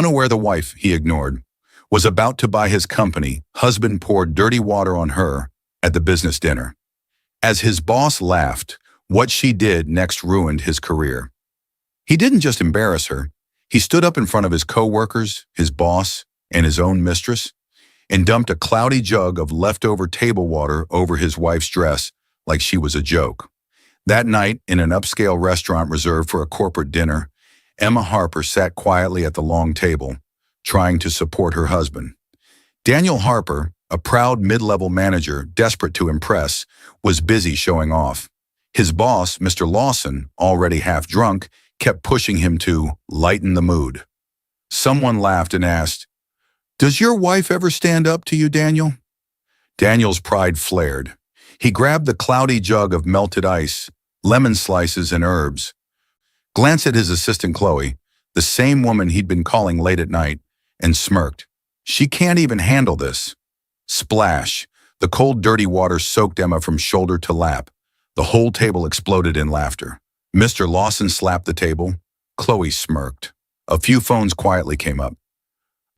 Unaware the wife he ignored was about to buy his company, husband poured dirty water on her at the business dinner. As his boss laughed, what she did next ruined his career. He didn't just embarrass her. He stood up in front of his co-workers, his boss, and his own mistress, and dumped a cloudy jug of leftover table water over his wife's dress like she was a joke. That night, in an upscale restaurant reserved for a corporate dinner, Emma Harper sat quietly at the long table, trying to support her husband. Daniel Harper, a proud mid-level manager desperate to impress, was busy showing off. His boss, Mr. Lawson, already half drunk, kept pushing him to lighten the mood. Someone laughed and asked, "Does your wife ever stand up to you, Daniel?" Daniel's pride flared. He grabbed the cloudy jug of melted ice, lemon slices, and herbs, glanced at his assistant Chloe, the same woman he'd been calling late at night, and smirked. "She can't even handle this." Splash! The cold, dirty water soaked Emma from shoulder to lap. The whole table exploded in laughter. Mr. Lawson slapped the table. Chloe smirked. A few phones quietly came up.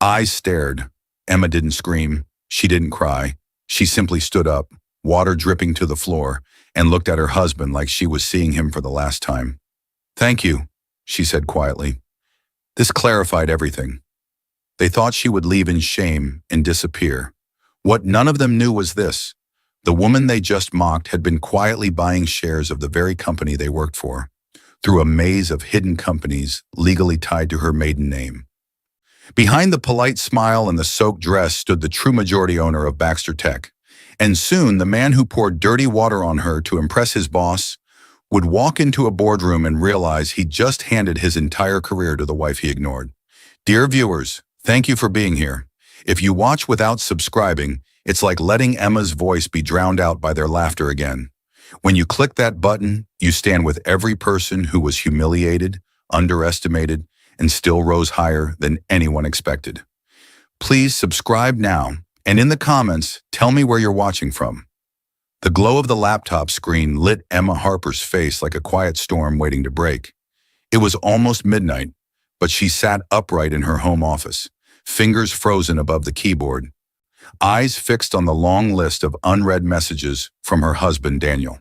Eyes stared. Emma didn't scream. She didn't cry. She simply stood up, water dripping to the floor, and looked at her husband like she was seeing him for the last time. "Thank you," she said quietly. This clarified everything. They thought she would leave in shame and disappear. What none of them knew was this: the woman they just mocked had been quietly buying shares of the very company they worked for, through a maze of hidden companies legally tied to her maiden name. Behind the polite smile and the soaked dress stood the true majority owner of Baxter Tech, and soon the man who poured dirty water on her to impress his boss would walk into a boardroom and realize he'd just handed his entire career to the wife he ignored. Dear viewers, thank you for being here. If you watch without subscribing, it's like letting Emma's voice be drowned out by their laughter again. When you click that button, you stand with every person who was humiliated, underestimated, and still rose higher than anyone expected. Please subscribe now, and in the comments, tell me where you're watching from. The glow of the laptop screen lit Emma Harper's face like a quiet storm waiting to break. It was almost midnight, but she sat upright in her home office, fingers frozen above the keyboard, eyes fixed on the long list of unread messages from her husband, Daniel.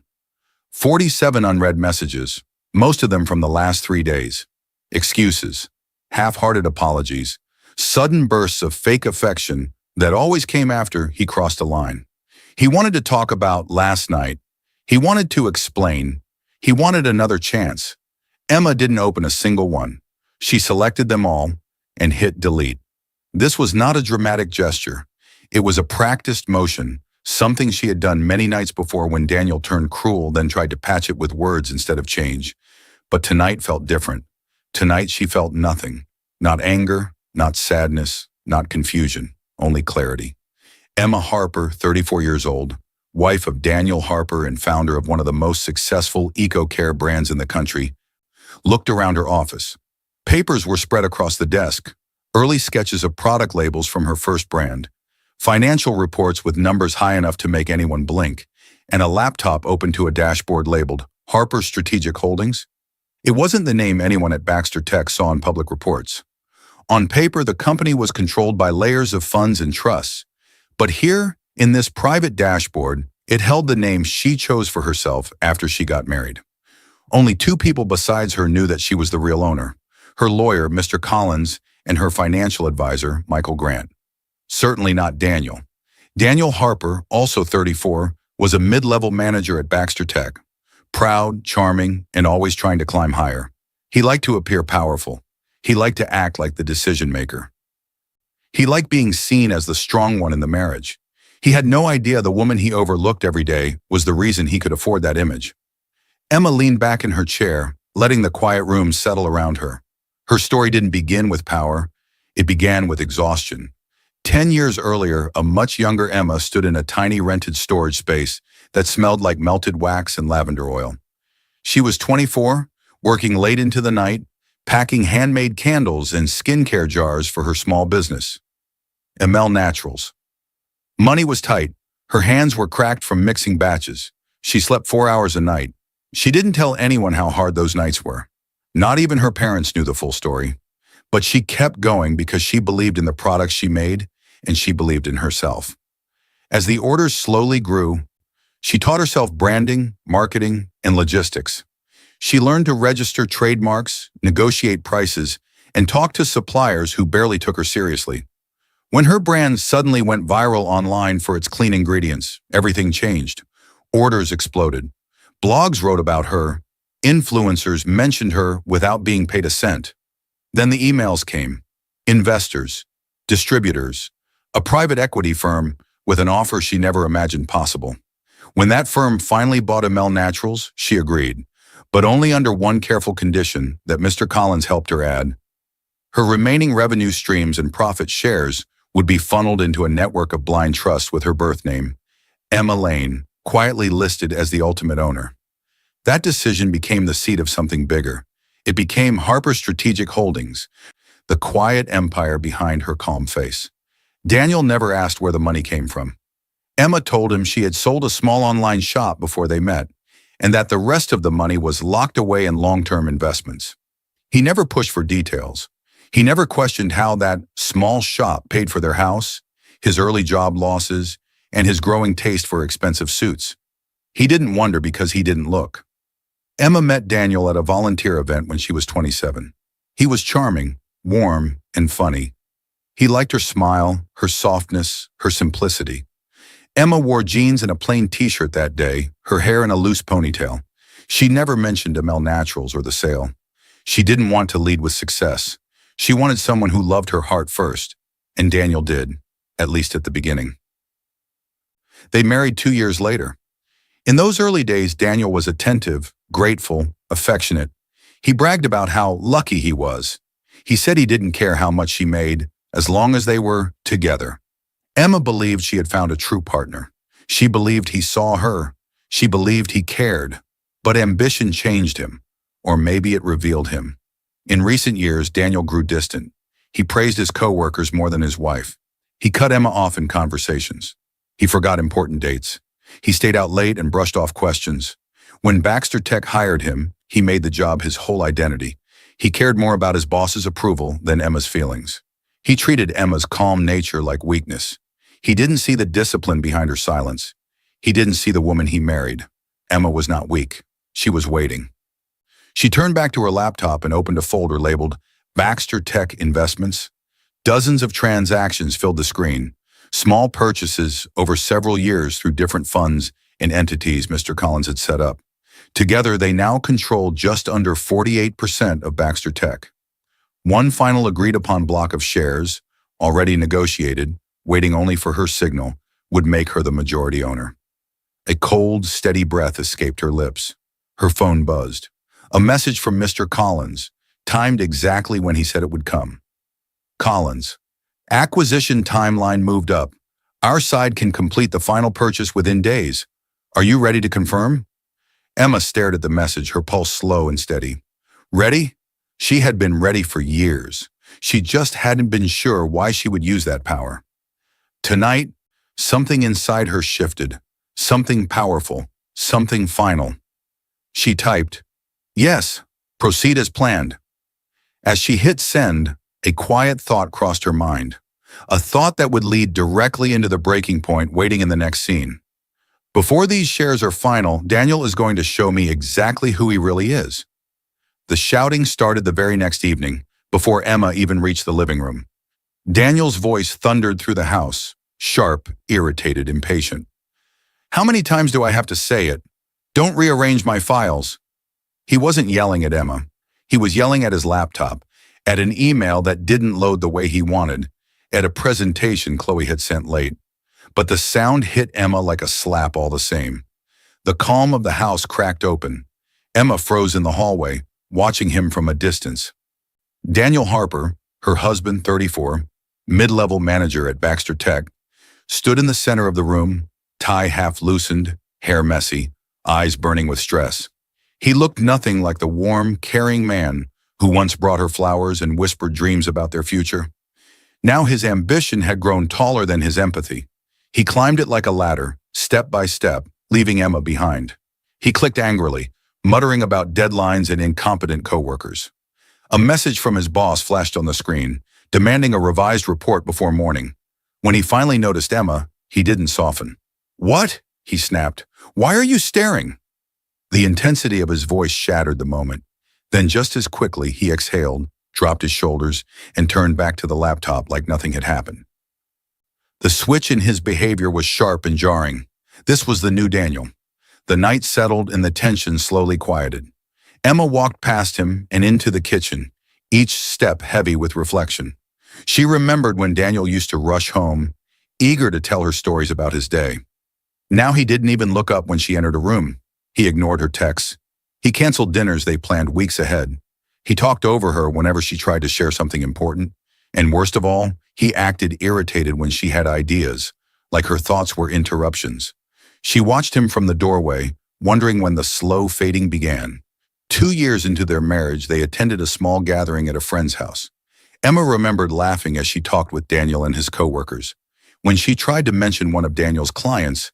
47 unread messages, most of them from the last 3 days. Excuses, half-hearted apologies, sudden bursts of fake affection that always came after he crossed a line. He wanted to talk about last night. He wanted to explain. He wanted another chance. Emma didn't open a single one. She selected them all and hit delete. This was not a dramatic gesture. It was a practiced motion, something she had done many nights before when Daniel turned cruel, then tried to patch it with words instead of change. But tonight felt different. Tonight she felt nothing. Not anger, not sadness, not confusion, only clarity. Emma Harper, 34 years old, wife of Daniel Harper and founder of one of the most successful eco-care brands in the country, looked around her office. Papers were spread across the desk, early sketches of product labels from her first brand, financial reports with numbers high enough to make anyone blink, and a laptop open to a dashboard labeled Harper Strategic Holdings. It wasn't the name anyone at Baxter Tech saw in public reports. On paper, the company was controlled by layers of funds and trusts. But here, in this private dashboard, it held the name she chose for herself after she got married. Only 2 people besides her knew that she was the real owner: her lawyer, Mr. Collins, and her financial advisor, Michael Grant. Certainly not Daniel. Daniel Harper, also 34, was a mid-level manager at Baxter Tech. Proud, charming, and always trying to climb higher. He liked to appear powerful. He liked to act like the decision maker. He liked being seen as the strong one in the marriage. He had no idea the woman he overlooked every day was the reason he could afford that image. Emma leaned back in her chair, letting the quiet room settle around her. Her story didn't begin with power. It began with exhaustion. 10 years earlier, a much younger Emma stood in a tiny rented storage space that smelled like melted wax and lavender oil. She was 24, working late into the night, packing handmade candles and skincare jars for her small business, Emel Naturals. Money was tight. Her hands were cracked from mixing batches. She slept 4 hours a night. She didn't tell anyone how hard those nights were. Not even her parents knew the full story. But she kept going because she believed in the products she made and she believed in herself. As the orders slowly grew, she taught herself branding, marketing, and logistics. She learned to register trademarks, negotiate prices, and talk to suppliers who barely took her seriously. When her brand suddenly went viral online for its clean ingredients, everything changed. Orders exploded. Blogs wrote about her. Influencers mentioned her without being paid a cent. Then the emails came. Investors, distributors, a private equity firm with an offer she never imagined possible. When that firm finally bought ML Naturals, she agreed, but only under one careful condition that Mr. Collins helped her add. Her remaining revenue streams and profit shares would be funneled into a network of blind trusts with her birth name, Emma Lane, quietly listed as the ultimate owner. That decision became the seed of something bigger. It became Harper Strategic Holdings, the quiet empire behind her calm face. Daniel never asked where the money came from. Emma told him she had sold a small online shop before they met, and that the rest of the money was locked away in long-term investments. He never pushed for details. He never questioned how that small shop paid for their house, his early job losses, and his growing taste for expensive suits. He didn't wonder because he didn't look. Emma met Daniel at a volunteer event when she was 27. He was charming, warm, and funny. He liked her smile, her softness, her simplicity. Emma wore jeans and a plain t-shirt that day, her hair in a loose ponytail. She never mentioned ML Naturals or the sale. She didn't want to lead with success. She wanted someone who loved her heart first, and Daniel did, at least at the beginning. They married 2 years later. In those early days, Daniel was attentive, grateful, affectionate. He bragged about how lucky he was. He said he didn't care how much she made, as long as they were together. Emma believed she had found a true partner. She believed he saw her. She believed he cared. But ambition changed him, or maybe it revealed him. In recent years, Daniel grew distant. He praised his coworkers more than his wife. He cut Emma off in conversations. He forgot important dates. He stayed out late and brushed off questions. When Baxter Tech hired him, he made the job his whole identity. He cared more about his boss's approval than Emma's feelings. He treated Emma's calm nature like weakness. He didn't see the discipline behind her silence. He didn't see the woman he married. Emma was not weak. She was waiting. She turned back to her laptop and opened a folder labeled Baxter Tech Investments. Dozens of transactions filled the screen. Small purchases over several years through different funds and entities Mr. Collins had set up. Together, they now controlled just under 48% of Baxter Tech. One final agreed-upon block of shares, already negotiated, waiting only for her signal, would make her the majority owner. A cold, steady breath escaped her lips. Her phone buzzed. A message from Mr. Collins, timed exactly when he said it would come. Collins, acquisition timeline moved up. Our side can complete the final purchase within days. Are you ready to confirm? Emma stared at the message, her pulse slow and steady. Ready? She had been ready for years. She just hadn't been sure why she would use that power. Tonight, something inside her shifted. Something powerful. Something final. She typed, "Yes, proceed as planned." As she hit send, a quiet thought crossed her mind. A thought that would lead directly into the breaking point waiting in the next scene. Before these shares are final, Daniel is going to show me exactly who he really is. The shouting started the very next evening, before Emma even reached the living room. Daniel's voice thundered through the house, sharp, irritated, impatient. How many times do I have to say it? Don't rearrange my files. He wasn't yelling at Emma. He was yelling at his laptop, at an email that didn't load the way he wanted, at a presentation Chloe had sent late. But the sound hit Emma like a slap all the same. The calm of the house cracked open. Emma froze in the hallway, watching him from a distance. Daniel Harper, her husband, 34, mid-level manager at Baxter Tech, stood in the center of the room, tie half loosened, hair messy, eyes burning with stress. He looked nothing like the warm, caring man who once brought her flowers and whispered dreams about their future. Now his ambition had grown taller than his empathy. He climbed it like a ladder, step by step, leaving Emma behind. He clicked angrily, muttering about deadlines and incompetent coworkers. A message from his boss flashed on the screen, demanding a revised report before morning. When he finally noticed Emma, he didn't soften. "What?" he snapped. "Why are you staring?" The intensity of his voice shattered the moment. Then just as quickly, he exhaled, dropped his shoulders, and turned back to the laptop like nothing had happened. The switch in his behavior was sharp and jarring. This was the new Daniel. The night settled and the tension slowly quieted. Emma walked past him and into the kitchen, each step heavy with reflection. She remembered when Daniel used to rush home, eager to tell her stories about his day. Now he didn't even look up when she entered a room. He ignored her texts. He canceled dinners they planned weeks ahead. He talked over her whenever she tried to share something important. And worst of all, he acted irritated when she had ideas, like her thoughts were interruptions. She watched him from the doorway, wondering when the slow fading began. 2 years into their marriage, they attended a small gathering at a friend's house. Emma remembered laughing as she talked with Daniel and his coworkers. When she tried to mention one of Daniel's clients,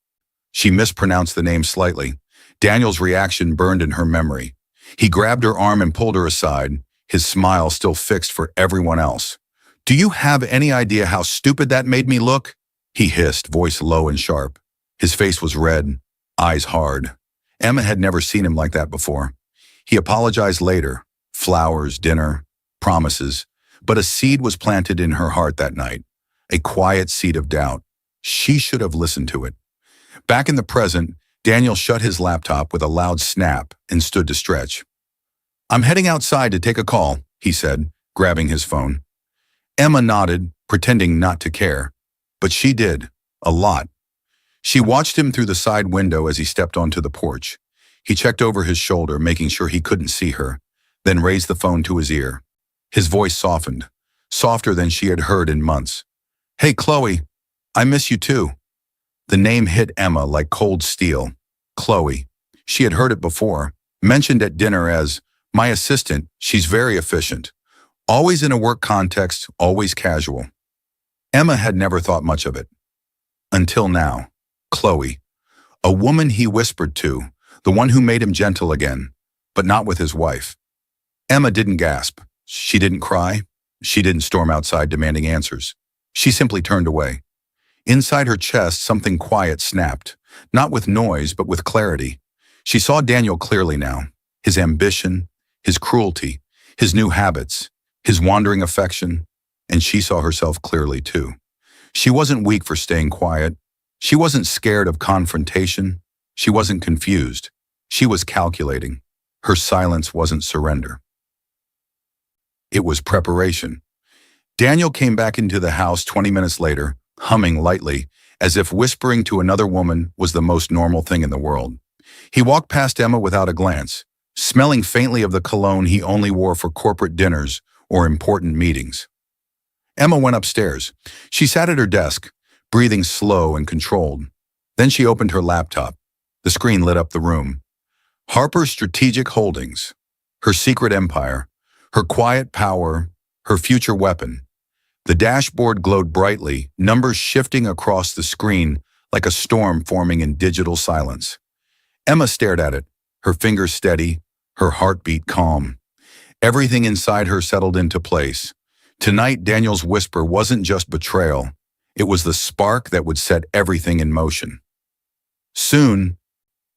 she mispronounced the name slightly. Daniel's reaction burned in her memory. He grabbed her arm and pulled her aside, his smile still fixed for everyone else. "Do you have any idea how stupid that made me look?" he hissed, voice low and sharp. His face was red, eyes hard. Emma had never seen him like that before. He apologized later. Flowers, dinner, promises. But a seed was planted in her heart that night. A quiet seed of doubt. She should have listened to it. Back in the present, Daniel shut his laptop with a loud snap and stood to stretch. "I'm heading outside to take a call," he said, grabbing his phone. Emma nodded, pretending not to care. But she did. A lot. She watched him through the side window as he stepped onto the porch. He checked over his shoulder, making sure he couldn't see her, then raised the phone to his ear. His voice softened, softer than she had heard in months. "Hey, Chloe, I miss you too." The name hit Emma like cold steel. Chloe. She had heard it before, mentioned at dinner as, "My assistant, she's very efficient." Always in a work context, always casual. Emma had never thought much of it. Until now. Chloe. A woman he whispered to, the one who made him gentle again, but not with his wife. Emma didn't gasp. She didn't cry. She didn't storm outside demanding answers. She simply turned away. Inside her chest, something quiet snapped, not with noise, but with clarity. She saw Daniel clearly now, his ambition, his cruelty, his new habits, his wandering affection, and she saw herself clearly too. She wasn't weak for staying quiet. She wasn't scared of confrontation. She wasn't confused. She was calculating. Her silence wasn't surrender. It was preparation. Daniel came back into the house 20 minutes later, humming lightly, as if whispering to another woman was the most normal thing in the world. He walked past Emma without a glance, smelling faintly of the cologne he only wore for corporate dinners or important meetings. Emma went upstairs. She sat at her desk, breathing slow and controlled. Then she opened her laptop. The screen lit up the room. Harper's Strategic Holdings, her secret empire, her quiet power, her future weapon. The dashboard glowed brightly, numbers shifting across the screen like a storm forming in digital silence. Emma stared at it, her fingers steady, her heartbeat calm. Everything inside her settled into place. Tonight, Daniel's whisper wasn't just betrayal. It was the spark that would set everything in motion. Soon,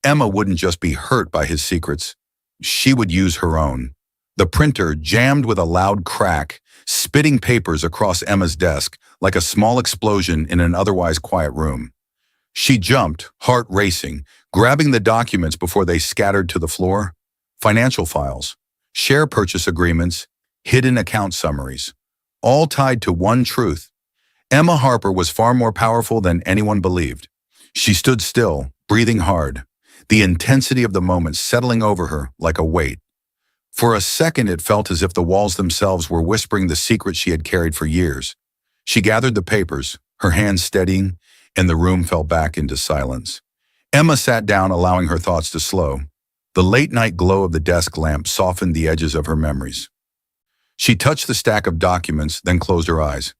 Emma wouldn't just be hurt by his secrets. She would use her own. The printer jammed with a loud crack, spitting papers across Emma's desk like a small explosion in an otherwise quiet room. She jumped, heart racing, grabbing the documents before they scattered to the floor. Financial files, share purchase agreements, hidden account summaries, all tied to one truth. Emma Harper was far more powerful than anyone believed. She stood still, breathing hard, the intensity of the moment settling over her like a weight. For a second, it felt as if the walls themselves were whispering the secret she had carried for years. She gathered the papers, her hands steadying, and the room fell back into silence. Emma sat down, allowing her thoughts to slow. The late-night glow of the desk lamp softened the edges of her memories. She touched the stack of documents, then closed her eyes.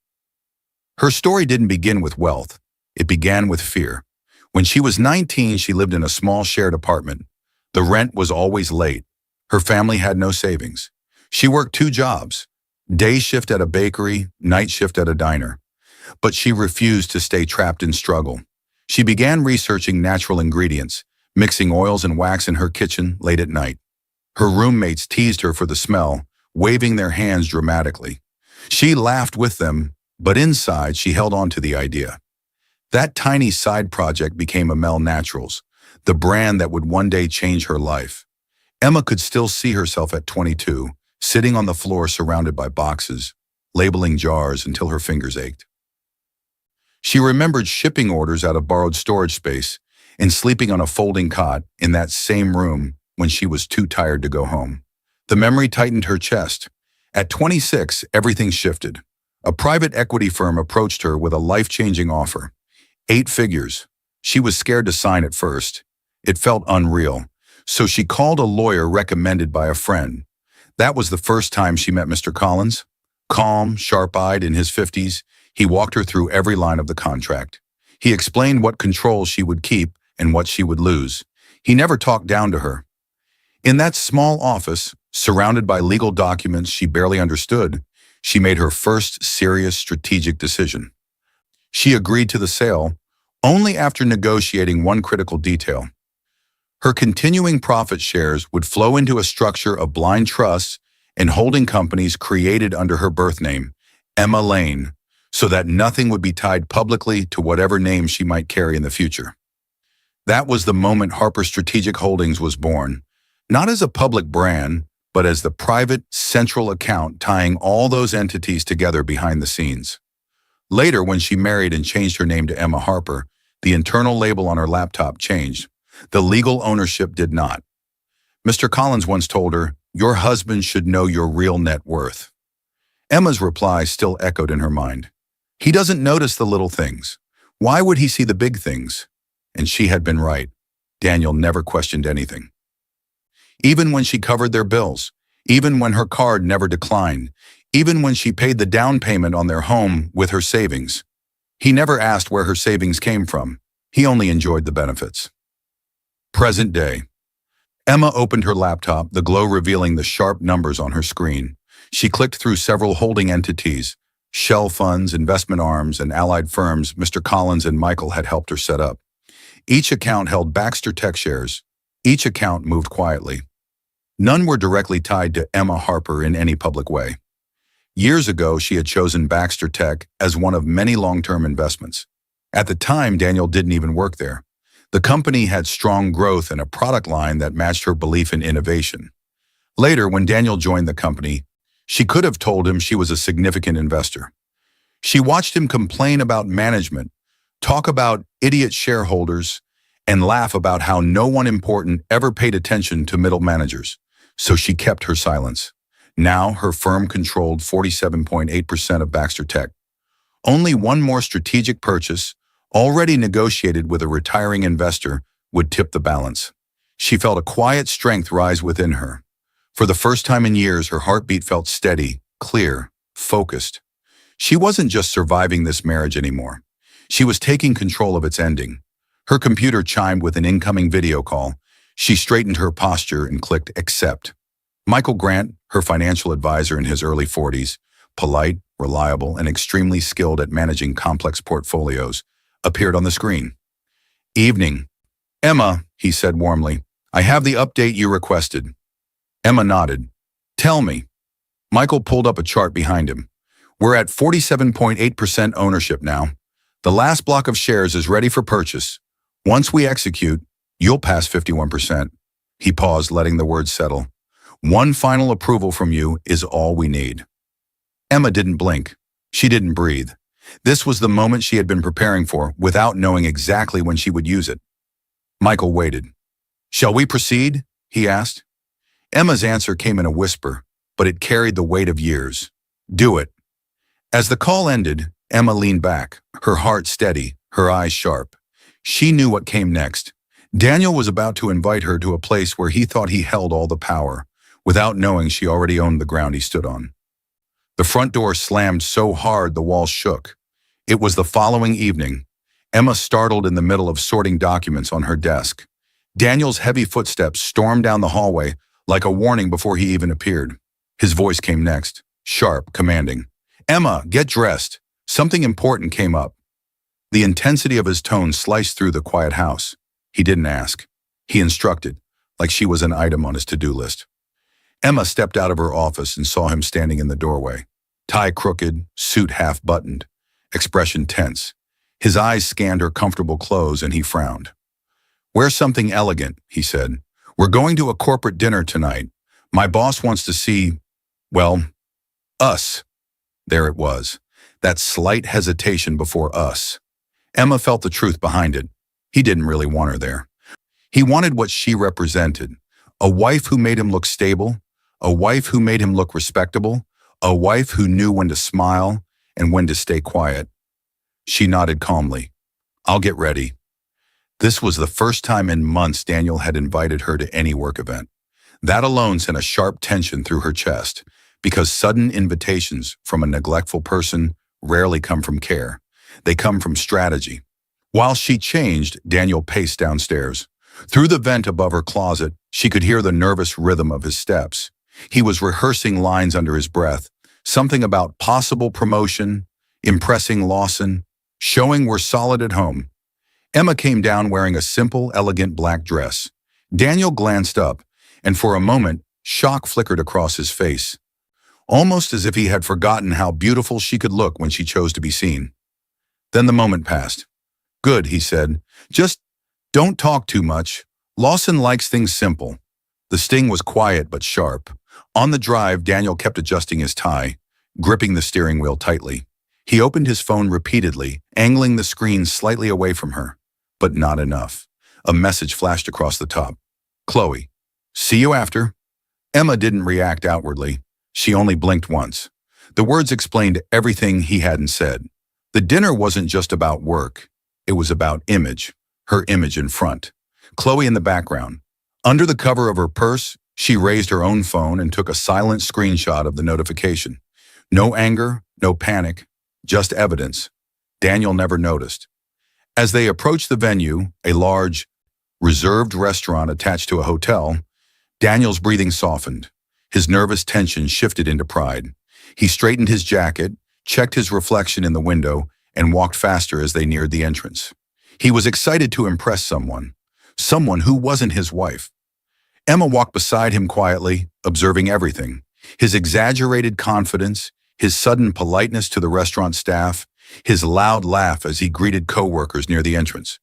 Her story didn't begin with wealth. It began with fear. When she was 19, she lived in a small shared apartment. The rent was always late. Her family had no savings. She worked 2 jobs, day shift at a bakery, night shift at a diner. But she refused to stay trapped in struggle. She began researching natural ingredients, mixing oils and wax in her kitchen late at night. Her roommates teased her for the smell, waving their hands dramatically. She laughed with them, but inside she held on to the idea. That tiny side project became Amel Naturals, the brand that would one day change her life. Emma could still see herself at 22, sitting on the floor surrounded by boxes, labeling jars until her fingers ached. She remembered shipping orders out of borrowed storage space and sleeping on a folding cot in that same room when she was too tired to go home. The memory tightened her chest. At 26, everything shifted. A private equity firm approached her with a life-changing offer. 8 figures. She was scared to sign at first. It felt unreal. So she called a lawyer recommended by a friend. That was the first time she met Mr. Collins. Calm, sharp-eyed, in his 50s, he walked her through every line of the contract. He explained what control she would keep and what she would lose. He never talked down to her. In that small office, surrounded by legal documents she barely understood, she made her first serious strategic decision. She agreed to the sale only after negotiating one critical detail. Her continuing profit shares would flow into a structure of blind trusts and holding companies created under her birth name, Emma Lane, so that nothing would be tied publicly to whatever name she might carry in the future. That was the moment Harper Strategic Holdings was born, not as a public brand, but as the private, central account tying all those entities together behind the scenes. Later, when she married and changed her name to Emma Harper, the internal label on her laptop changed. The legal ownership did not. Mr. Collins once told her, "Your husband should know your real net worth." Emma's reply still echoed in her mind. "He doesn't notice the little things. Why would he see the big things?" And she had been right. Daniel never questioned anything. Even when she covered their bills, even when her card never declined, even when she paid the down payment on their home with her savings, he never asked where her savings came from. He only enjoyed the benefits. Present day. Emma opened her laptop, the glow revealing the sharp numbers on her screen. She clicked through several holding entities, shell funds, investment arms, and allied firms Mr. Collins and Michael had helped her set up. Each account held Baxter Tech shares. Each account moved quietly. None were directly tied to Emma Harper in any public way. Years ago, she had chosen Baxter Tech as one of many long-term investments. At the time, Daniel didn't even work there. The company had strong growth and a product line that matched her belief in innovation. Later, when Daniel joined the company, she could have told him she was a significant investor. She watched him complain about management, talk about idiot shareholders, and laugh about how no one important ever paid attention to middle managers. So she kept her silence. Now, her firm controlled 47.8% of Baxter Tech. Only one more strategic purchase, already negotiated with a retiring investor, would tip the balance. She felt a quiet strength rise within her. For the first time in years, her heartbeat felt steady, clear, focused. She wasn't just surviving this marriage anymore. She was taking control of its ending. Her computer chimed with an incoming video call. She straightened her posture and clicked accept. Michael Grant, her financial advisor in his early 40s, polite, reliable, and extremely skilled at managing complex portfolios, appeared on the screen. "Evening. Emma," he said warmly, "I have the update you requested." Emma nodded. "Tell me." Michael pulled up a chart behind him. "We're at 47.8% ownership now. The last block of shares is ready for purchase. Once we execute, you'll pass 51%. He paused, letting the words settle. "One final approval from you is all we need." Emma didn't blink. She didn't breathe. This was the moment she had been preparing for, without knowing exactly when she would use it. Michael waited. "Shall we proceed?" he asked. Emma's answer came in a whisper, but it carried the weight of years. "Do it." As the call ended, Emma leaned back, her heart steady, her eyes sharp. She knew what came next. Daniel was about to invite her to a place where he thought he held all the power, without knowing she already owned the ground he stood on. The front door slammed so hard the walls shook. It was the following evening. Emma startled in the middle of sorting documents on her desk. Daniel's heavy footsteps stormed down the hallway like a warning before he even appeared. His voice came next, sharp, commanding. Emma, get dressed. Something important came up. The intensity of his tone sliced through the quiet house. He didn't ask. He instructed, like she was an item on his to-do list. Emma stepped out of her office and saw him standing in the doorway. Tie crooked, suit half-buttoned, expression tense. His eyes scanned her comfortable clothes and he frowned. Wear something elegant, he said. We're going to a corporate dinner tonight. My boss wants to see, well, us. There it was, that slight hesitation before us. Emma felt the truth behind it. He didn't really want her there. He wanted what she represented, a wife who made him look stable, a wife who made him look respectable, a wife who knew when to smile and when to stay quiet. She nodded calmly. I'll get ready. This was the first time in months Daniel had invited her to any work event. That alone sent a sharp tension through her chest, because sudden invitations from a neglectful person rarely come from care. They come from strategy. While she changed, Daniel paced downstairs. Through the vent above her closet, she could hear the nervous rhythm of his steps. He was rehearsing lines under his breath, something about possible promotion, impressing Lawson, showing we're solid at home. Emma came down wearing a simple, elegant black dress. Daniel glanced up, and for a moment, shock flickered across his face, almost as if he had forgotten how beautiful she could look when she chose to be seen. Then the moment passed. Good, he said. Just don't talk too much. Lawson likes things simple. The sting was quiet but sharp. On the drive, Daniel kept adjusting his tie, gripping the steering wheel tightly. He opened his phone repeatedly, angling the screen slightly away from her. But not enough. A message flashed across the top. Chloe, see you after. Emma didn't react outwardly. She only blinked once. The words explained everything he hadn't said. The dinner wasn't just about work. It was about image, her image in front. Chloe in the background. Under the cover of her purse, she raised her own phone and took a silent screenshot of the notification. No anger, no panic, just evidence. Daniel never noticed. As they approached the venue, a large, reserved restaurant attached to a hotel, Daniel's breathing softened. His nervous tension shifted into pride. He straightened his jacket, checked his reflection in the window, and walked faster as they neared the entrance. He was excited to impress someone who wasn't his wife. Emma walked beside him quietly, observing everything. His exaggerated confidence, his sudden politeness to the restaurant staff, his loud laugh as he greeted coworkers near the entrance.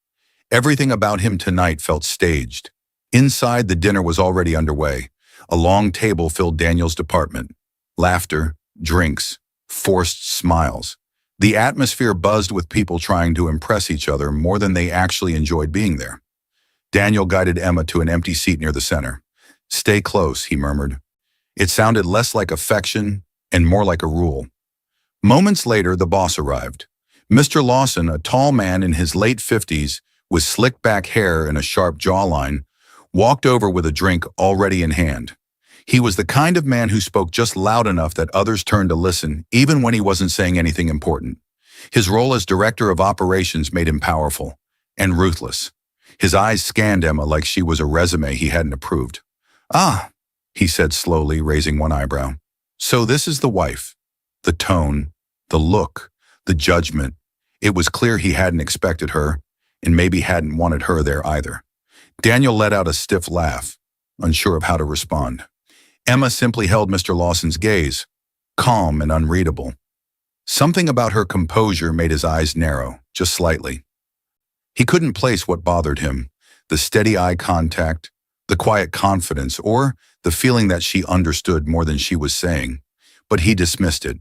Everything about him tonight felt staged. Inside, the dinner was already underway. A long table filled Daniel's department. Laughter, drinks, forced smiles. The atmosphere buzzed with people trying to impress each other more than they actually enjoyed being there. Daniel guided Emma to an empty seat near the center. Stay close, he murmured. It sounded less like affection and more like a rule. Moments later, the boss arrived. Mr. Lawson, a tall man in his late 50s, with slicked back hair and a sharp jawline, walked over with a drink already in hand. He was the kind of man who spoke just loud enough that others turned to listen, even when he wasn't saying anything important. His role as director of operations made him powerful and ruthless. His eyes scanned Emma like she was a resume he hadn't approved. Ah, he said slowly, raising one eyebrow. So this is the wife. The tone, the look, the judgment. It was clear he hadn't expected her, and maybe hadn't wanted her there either. Daniel let out a stiff laugh, unsure of how to respond. Emma simply held Mr. Lawson's gaze, calm and unreadable. Something about her composure made his eyes narrow, just slightly. He couldn't place what bothered him, the steady eye contact, the quiet confidence, or the feeling that she understood more than she was saying. But he dismissed it.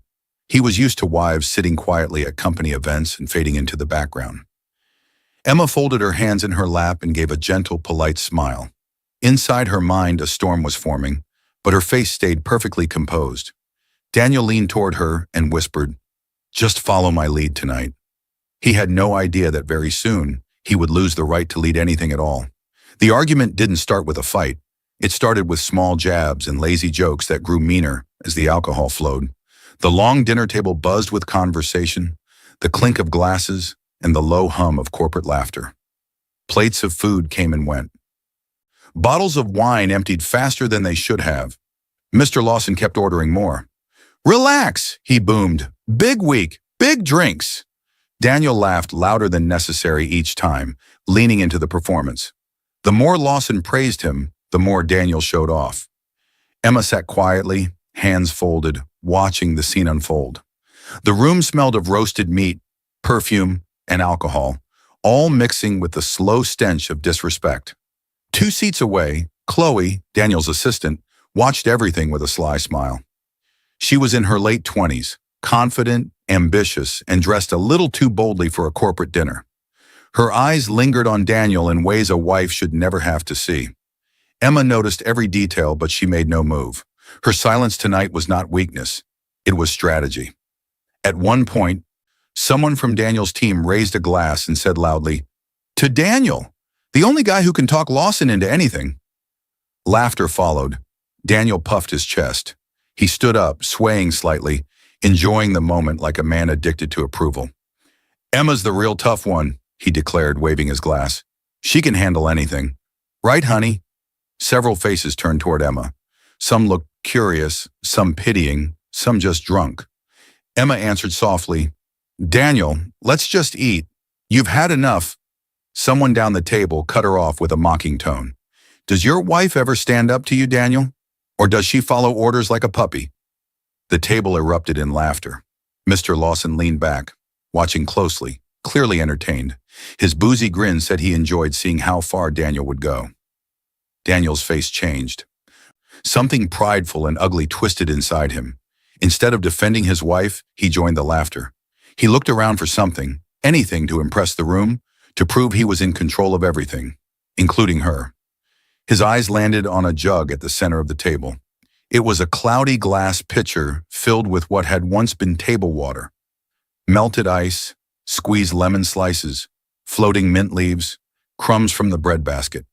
He was used to wives sitting quietly at company events and fading into the background. Emma folded her hands in her lap and gave a gentle, polite smile. Inside her mind, a storm was forming, but her face stayed perfectly composed. Daniel leaned toward her and whispered, "Just follow my lead tonight." He had no idea that very soon he would lose the right to lead anything at all. The argument didn't start with a fight. It started with small jabs and lazy jokes that grew meaner as the alcohol flowed. The long dinner table buzzed with conversation, the clink of glasses, and the low hum of corporate laughter. Plates of food came and went. Bottles of wine emptied faster than they should have. Mr. Lawson kept ordering more. Relax, he boomed. Big week, big drinks. Daniel laughed louder than necessary each time, leaning into the performance. The more Lawson praised him, the more Daniel showed off. Emma sat quietly, hands folded, watching the scene unfold. The room smelled of roasted meat, perfume, and alcohol, all mixing with the slow stench of disrespect. 2 seats away, Chloe, Daniel's assistant, watched everything with a sly smile. She was in her late 20s, confident, ambitious, and dressed a little too boldly for a corporate dinner. Her eyes lingered on Daniel in ways a wife should never have to see. Emma noticed every detail, but she made no move. Her silence tonight was not weakness. It was strategy. At one point, someone from Daniel's team raised a glass and said loudly, "To Daniel, the only guy who can talk Lawson into anything." Laughter followed. Daniel puffed his chest. He stood up, swaying slightly, enjoying the moment like a man addicted to approval. "Emma's the real tough one," he declared, waving his glass. "She can handle anything. Right, honey?" Several faces turned toward Emma. Some looked curious, some pitying, some just drunk. Emma answered softly, "Daniel, let's just eat. You've had enough." Someone down the table cut her off with a mocking tone. "Does your wife ever stand up to you, Daniel? Or does she follow orders like a puppy?" The table erupted in laughter. Mr. Lawson leaned back, watching closely, clearly entertained. His boozy grin said he enjoyed seeing how far Daniel would go. Daniel's face changed. Something prideful and ugly twisted inside him. Instead of defending his wife, he joined the laughter. He looked around for something, anything to impress the room, to prove he was in control of everything, including her. His eyes landed on a jug at the center of the table. It was a cloudy glass pitcher filled with what had once been table water. Melted ice, squeezed lemon slices, floating mint leaves, crumbs from the breadbasket.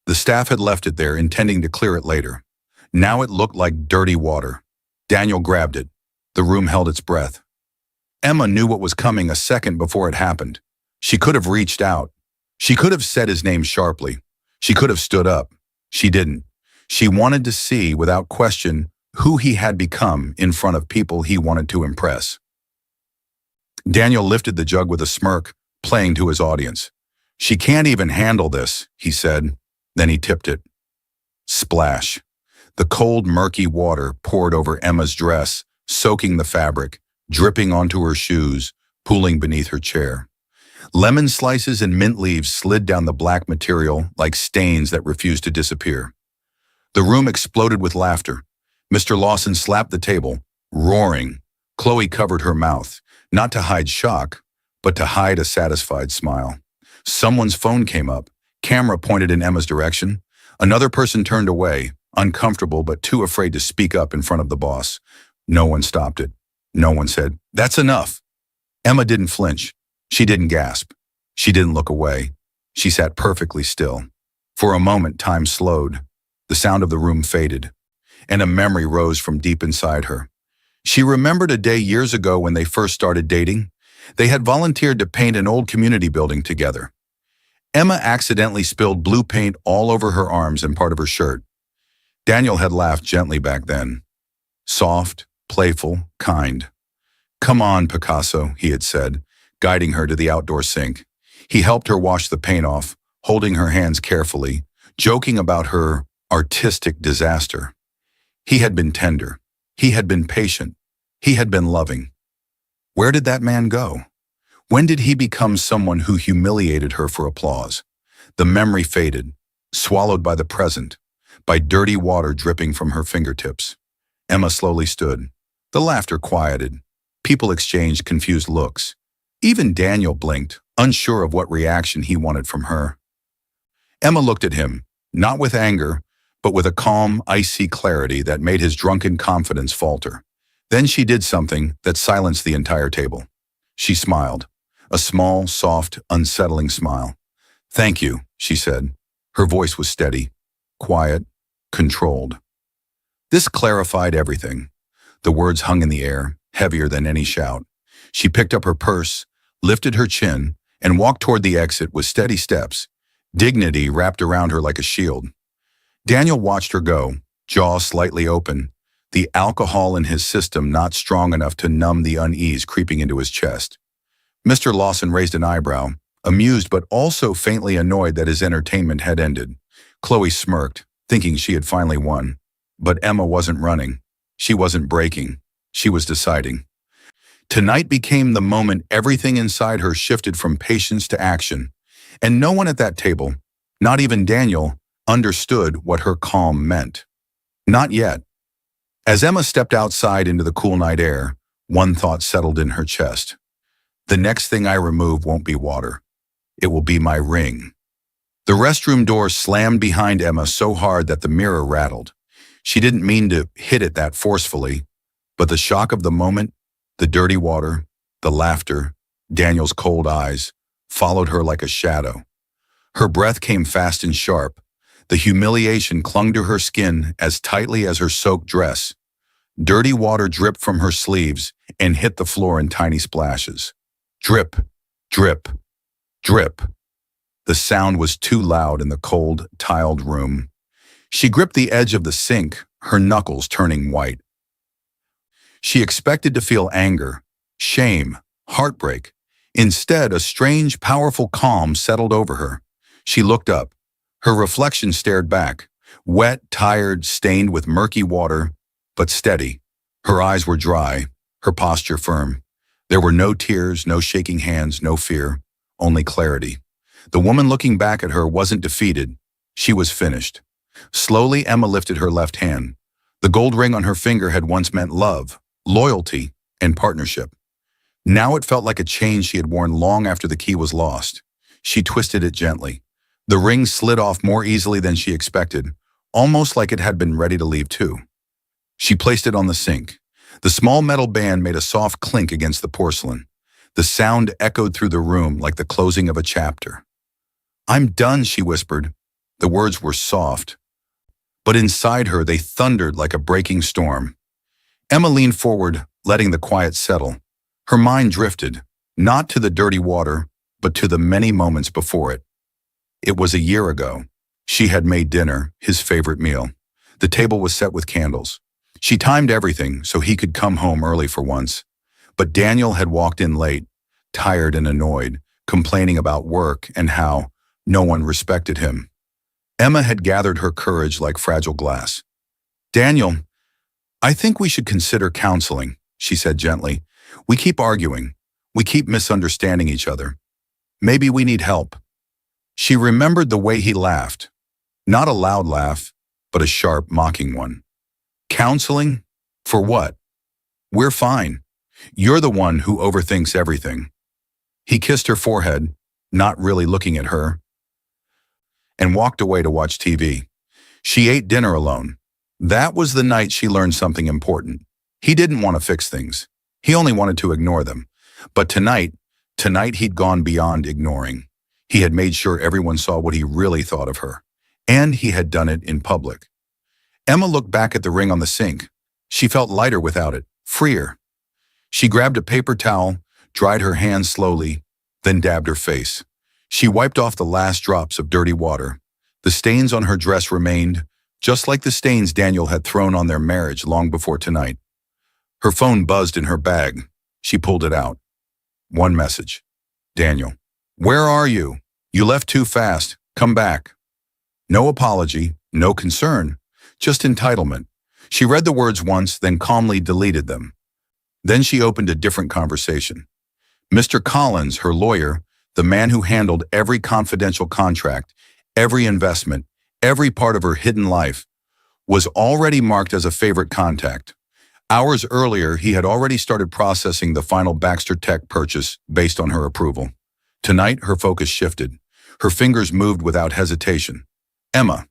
The staff had left it there, intending to clear it later. Now it looked like dirty water. Daniel grabbed it. The room held its breath. Emma knew what was coming a second before it happened. She could have reached out. She could have said his name sharply. She could have stood up. She didn't. She wanted to see, without question, who he had become in front of people he wanted to impress. Daniel lifted the jug with a smirk, playing to his audience. "She can't even handle this," he said. Then he tipped it. Splash. The cold, murky water poured over Emma's dress, soaking the fabric, dripping onto her shoes, pooling beneath her chair. Lemon slices and mint leaves slid down the black material like stains that refused to disappear. The room exploded with laughter. Mr. Lawson slapped the table, roaring. Chloe covered her mouth, not to hide shock, but to hide a satisfied smile. Someone's phone came up. Camera pointed in Emma's direction. Another person turned away, uncomfortable but too afraid to speak up in front of the boss. No one stopped it. No one said, "That's enough." Emma didn't flinch. She didn't gasp. She didn't look away. She sat perfectly still. For a moment, time slowed. The sound of the room faded, and a memory rose from deep inside her. She remembered a day years ago when they first started dating. They had volunteered to paint an old community building together. Emma accidentally spilled blue paint all over her arms and part of her shirt. Daniel had laughed gently back then. Soft, playful, kind. "Come on, Picasso," he had said, guiding her to the outdoor sink. He helped her wash the paint off, holding her hands carefully, joking about her artistic disaster. He had been tender. He had been patient. He had been loving. Where did that man go? When did he become someone who humiliated her for applause? The memory faded, swallowed by the present, by dirty water dripping from her fingertips. Emma slowly stood. The laughter quieted. People exchanged confused looks. Even Daniel blinked, unsure of what reaction he wanted from her. Emma looked at him, not with anger, but with a calm, icy clarity that made his drunken confidence falter. Then she did something that silenced the entire table. She smiled, a small, soft, unsettling smile. "Thank you," she said. Her voice was steady, quiet, controlled. This clarified everything. The words hung in the air, heavier than any shout. She picked up her purse, lifted her chin, and walked toward the exit with steady steps, dignity wrapped around her like a shield. Daniel watched her go, jaw slightly open, the alcohol in his system not strong enough to numb the unease creeping into his chest. Mr. Lawson raised an eyebrow, amused but also faintly annoyed that his entertainment had ended. Chloe smirked, thinking she had finally won. But Emma wasn't running. She wasn't breaking. She was deciding. Tonight became the moment everything inside her shifted from patience to action. And no one at that table, not even Daniel, understood what her calm meant. Not yet. As Emma stepped outside into the cool night air, one thought settled in her chest. The next thing I remove won't be water. It will be my ring. The restroom door slammed behind Emma so hard that the mirror rattled. She didn't mean to hit it that forcefully, but the shock of the moment, the dirty water, the laughter, Daniel's cold eyes, followed her like a shadow. Her breath came fast and sharp. The humiliation clung to her skin as tightly as her soaked dress. Dirty water dripped from her sleeves and hit the floor in tiny splashes. Drip, drip, drip. The sound was too loud in the cold, tiled room. She gripped the edge of the sink, her knuckles turning white. She expected to feel anger, shame, heartbreak. Instead, a strange, powerful calm settled over her. She looked up. Her reflection stared back, wet, tired, stained with murky water, but steady. Her eyes were dry, her posture firm. There were no tears, no shaking hands, no fear, only clarity. The woman looking back at her wasn't defeated. She was finished. Slowly, Emma lifted her left hand. The gold ring on her finger had once meant love, loyalty, and partnership. Now it felt like a chain she had worn long after the key was lost. She twisted it gently. The ring slid off more easily than she expected, almost like it had been ready to leave too. She placed it on the sink. The small metal band made a soft clink against the porcelain. The sound echoed through the room like the closing of a chapter. "I'm done," she whispered. The words were soft, but inside her they thundered like a breaking storm. Emma leaned forward, letting the quiet settle. Her mind drifted, not to the dirty water, but to the many moments before it. It was a year ago. She had made dinner, his favorite meal. The table was set with candles. She timed everything so he could come home early for once. But Daniel had walked in late, tired and annoyed, complaining about work and how no one respected him. Emma had gathered her courage like fragile glass. "Daniel, I think we should consider counseling," she said gently. "We keep arguing. We keep misunderstanding each other. Maybe we need help." She remembered the way he laughed. Not a loud laugh, but a sharp, mocking one. "Counseling? For what? We're fine. You're the one who overthinks everything." He kissed her forehead, not really looking at her, and walked away to watch TV. She ate dinner alone. That was the night she learned something important. He didn't want to fix things. He only wanted to ignore them. But tonight he'd gone beyond ignoring. He had made sure everyone saw what he really thought of her. And he had done it in public. Emma looked back at the ring on the sink. She felt lighter without it, freer. She grabbed a paper towel, dried her hands slowly, then dabbed her face. She wiped off the last drops of dirty water. The stains on her dress remained, just like the stains Daniel had thrown on their marriage long before tonight. Her phone buzzed in her bag. She pulled it out. One message. "Daniel, where are you? You left too fast. Come back." No apology, no concern, just entitlement. She read the words once, then calmly deleted them. Then she opened a different conversation. Mr. Collins, her lawyer, the man who handled every confidential contract, every investment, every part of her hidden life, was already marked as a favorite contact. Hours earlier, he had already started processing the final Baxter Tech purchase based on her approval. Tonight, her focus shifted. Her fingers moved without hesitation. "Emma,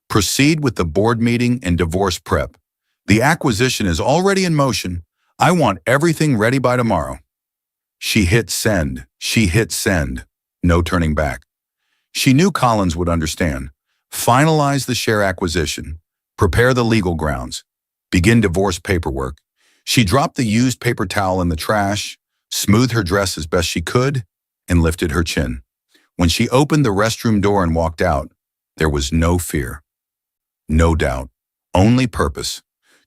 proceed with the board meeting and divorce prep. The acquisition is already in motion. I want everything ready by tomorrow." She hit send. She hit send. No turning back. She knew Collins would understand. Finalize the share acquisition. Prepare the legal grounds. Begin divorce paperwork. She dropped the used paper towel in the trash, smoothed her dress as best she could, and lifted her chin. When she opened the restroom door and walked out, there was no fear, no doubt, only purpose.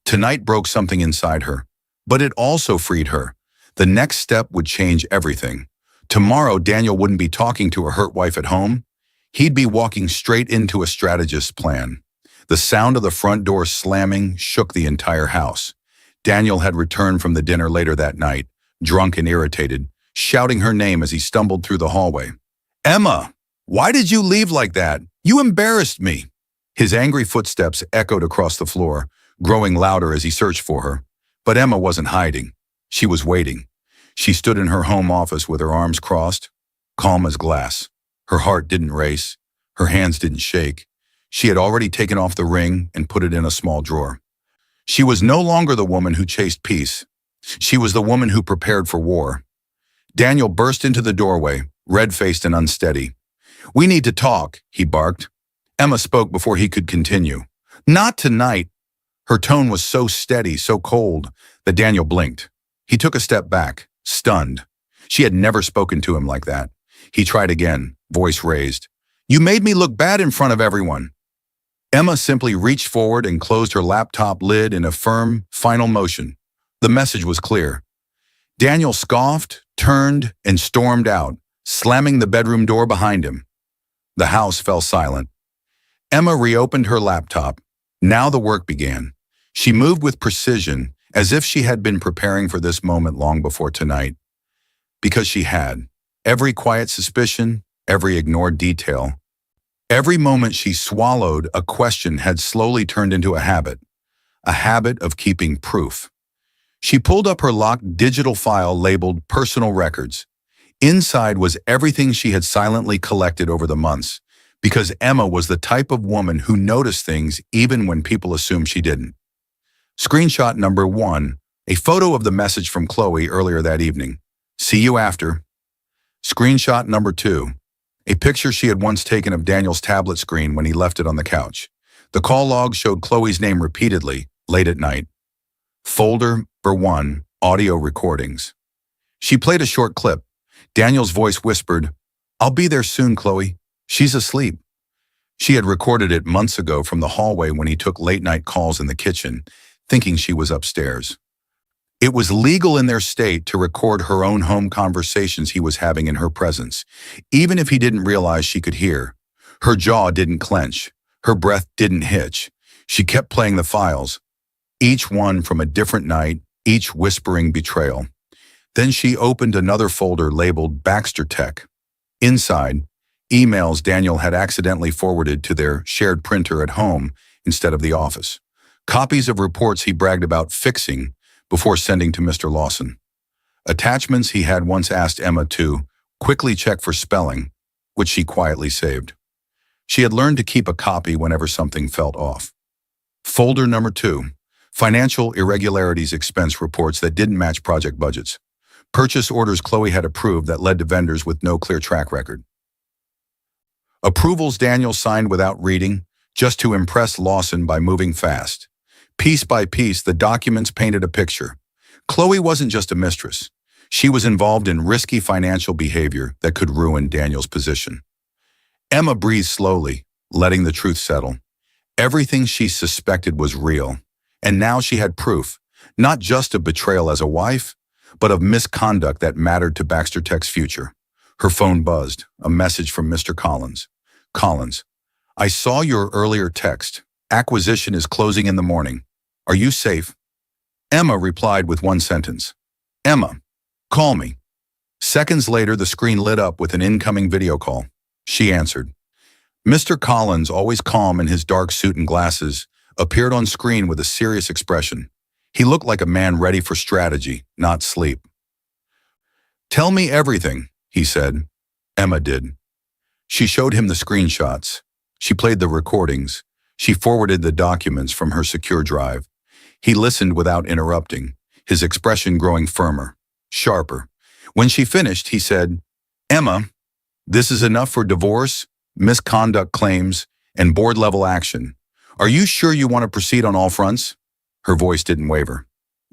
Tonight broke something inside her, but it also freed her. The next step would change everything. Tomorrow, Daniel wouldn't be talking to a hurt wife at home. He'd be walking straight into a strategist's plan. The sound of the front door slamming shook the entire house. Daniel had returned from the dinner later that night, drunk and irritated, shouting her name as he stumbled through the hallway. "Emma, why did you leave like that? You embarrassed me." His angry footsteps echoed across the floor, growing louder as he searched for her. But Emma wasn't hiding. She was waiting. She stood in her home office with her arms crossed, calm as glass. Her heart didn't race. Her hands didn't shake. She had already taken off the ring and put it in a small drawer. She was no longer the woman who chased peace. She was the woman who prepared for war. Daniel burst into the doorway, red-faced and unsteady. "We need to talk," he barked. Emma spoke before he could continue. "Not tonight." Her tone was so steady, so cold, that Daniel blinked. He took a step back, stunned. She had never spoken to him like that. He tried again, voice raised. "You made me look bad in front of everyone." Emma simply reached forward and closed her laptop lid in a firm, final motion. The message was clear. Daniel scoffed, turned, and stormed out, slamming the bedroom door behind him. The house fell silent. Emma reopened her laptop. Now the work began. She moved with precision, as if she had been preparing for this moment long before tonight. Because she had. Every quiet suspicion, every ignored detail, every moment she swallowed a question had slowly turned into a habit of keeping proof. She pulled up her locked digital file labeled Personal Records. Inside was everything she had silently collected over the months, because Emma was the type of woman who noticed things even when people assumed she didn't. Screenshot number 1, a photo of the message from Chloe earlier that evening. "See you after." Screenshot number 2, a picture she had once taken of Daniel's tablet screen when he left it on the couch. The call log showed Chloe's name repeatedly, late at night. Folder number 1, audio recordings. She played a short clip. Daniel's voice whispered, "I'll be there soon, Chloe. She's asleep." She had recorded it months ago from the hallway when he took late-night calls in the kitchen, thinking she was upstairs. It was legal in their state to record her own home conversations he was having in her presence, even if he didn't realize she could hear. Her jaw didn't clench. Her breath didn't hitch. She kept playing the files, each one from a different night, each whispering betrayal. Then she opened another folder labeled Baxter Tech. Inside, emails Daniel had accidentally forwarded to their shared printer at home instead of the office. Copies of reports he bragged about fixing before sending to Mr. Lawson. Attachments he had once asked Emma to quickly check for spelling, which she quietly saved. She had learned to keep a copy whenever something felt off. Folder number 2, financial irregularities expense reports that didn't match project budgets. Purchase orders Chloe had approved that led to vendors with no clear track record. Approvals Daniel signed without reading, just to impress Lawson by moving fast. Piece by piece, the documents painted a picture. Chloe wasn't just a mistress. She was involved in risky financial behavior that could ruin Daniel's position. Emma breathed slowly, letting the truth settle. Everything she suspected was real, and now she had proof, not just of betrayal as a wife, but of misconduct that mattered to Baxter Tech's future. Her phone buzzed, a message from Mr. Collins. "Collins, I saw your earlier text. Acquisition is closing in the morning. Are you safe?" Emma replied with one sentence. "Emma, call me." Seconds later, the screen lit up with an incoming video call. She answered. Mr. Collins, always calm in his dark suit and glasses, appeared on screen with a serious expression. He looked like a man ready for strategy, not sleep. "Tell me everything," he said. Emma did. She showed him the screenshots. She played the recordings. She forwarded the documents from her secure drive. He listened without interrupting, his expression growing firmer, sharper. When she finished, he said, "Emma, this is enough for divorce, misconduct claims, and board-level action. Are you sure you want to proceed on all fronts?" Her voice didn't waver.